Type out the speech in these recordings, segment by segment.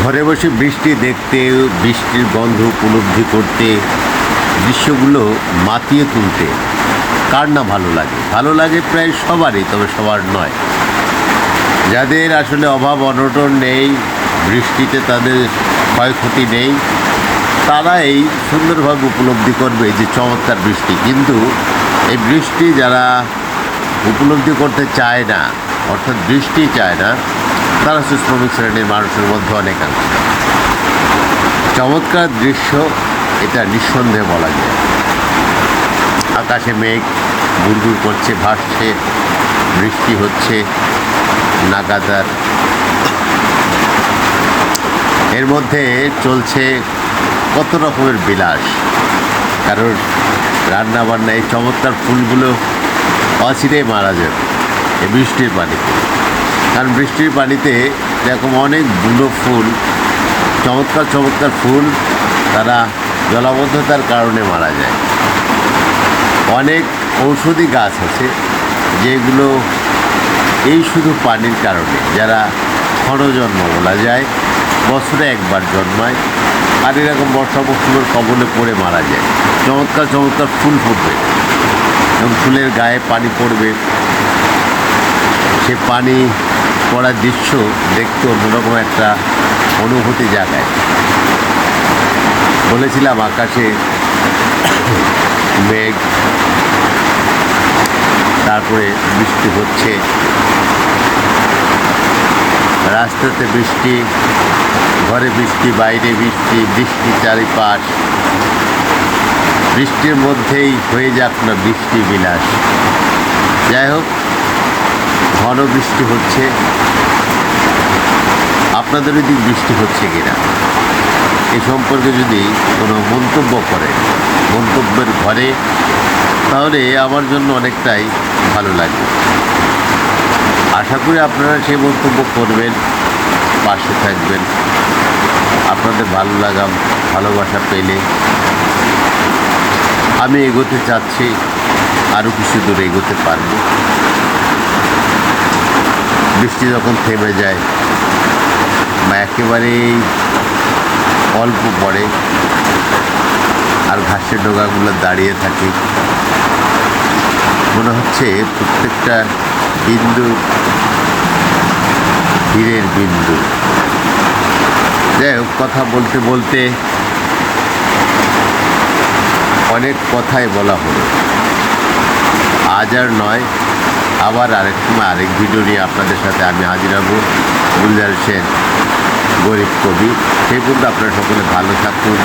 ঘরে বসে বৃষ্টি দেখতে, বৃষ্টির গন্ধ উপলব্ধি করতে, দৃশ্যগুলো মাতিয়ে তুলতে কার না ভালো লাগে? ভালো লাগে প্রায় সবারই, তবে সবার নয়। যাদের আসলে অভাব অনটন নেই, বৃষ্টিতে তাদের ক্ষয়ক্ষতি নেই, তারা এই সুন্দরভাবে উপলব্ধি করবে যে চমৎকার বৃষ্টি। কিন্তু এই বৃষ্টি যারা উপলব্ধি করতে চায় না, অর্থাৎ বৃষ্টি চায় না, তারা হচ্ছে শ্রমিক শ্রেণীর মানুষের মধ্যে অনেকাংশ। চমৎকার দৃশ্য এটা নিঃসন্দেহে বলা যায়। আকাশে মেঘ গুড়গুড় করছে, ভাসছে, বৃষ্টি হচ্ছে নাগাতার। এর মধ্যে চলছে কত রকমের বিলাস। কারণ রান্নাবান্না, এই চমৎকার ফুলগুলো অচিরেই মারা যাবে এই বৃষ্টির পানিতে। কারণ বৃষ্টির পানিতে এরকম অনেক বুনো ফুল, চমৎকার চমৎকার ফুল, তারা জলাবদ্ধতার কারণে মারা যায়। অনেক ঔষধি গাছ আছে যেগুলো এই শুধু পানির কারণে, যারা ক্ষণজন্ম বলা যায়, বছরে একবার জন্মায়, আর এরকম বর্ষা মৌসুমের কবলে পড়ে মারা যায়। চমৎকার চমৎকার ফুল ফুটবে এবং ফুলের গায়ে পানি পড়বে, সে পানি পড়ার দৃশ্য দেখতে অন্যরকম একটা অনুভূতি জাগায়। বলেছিলাম আকাশে মেঘ, তারপরে বৃষ্টি হচ্ছে, রাস্তাতে বৃষ্টি, ঘরে বৃষ্টি, বাইরে বৃষ্টি, বৃষ্টি চারিপাশ। বৃষ্টির মধ্যেই হয়ে যাক না বৃষ্টি বিলাস। যাই হোক, ঘন বৃষ্টি হচ্ছে। আপনাদের ওই দিক বৃষ্টি হচ্ছে কিনা এ সম্পর্কে যদি কোনো মন্তব্য করে মন্তব্যের ঘরে, তাহলে আমার জন্য অনেকটাই ভালো লাগবে। আশা করি আপনারা সেই মন্তব্য করবেন, পাশে থাকবেন। আপনাদের ভালো লাগা, ভালোবাসা পেলে আমি এগোতে চাচ্ছি, আরও কিছু দূরে এগোতে পারব। বৃষ্টি যখন থেমে যায় বা একেবারেই অল্প পড়ে আর ঘাসের ডগাগুলো দাঁড়িয়ে থাকে, মনে হচ্ছে প্রত্যেকটা বিন্দু হীরের বিন্দু। যাই হোক, কথা বলতে বলতে অনেক কথাই বলা হলো। আজ আর নয়, আবার আরেক সময় আরেক ভিডিও নিয়ে আপনাদের সাথে আমি হাজির হব। গুলজার সেন, গরিব কবি। সেই পর্যন্ত আপনারা সকলে ভালো থাকুন,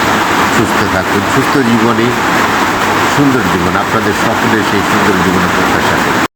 সুস্থ থাকুন। সুস্থ জীবনই সুন্দর জীবন। আপনাদের সকলের সেই সুন্দর জীবনের প্রত্যাশা করি।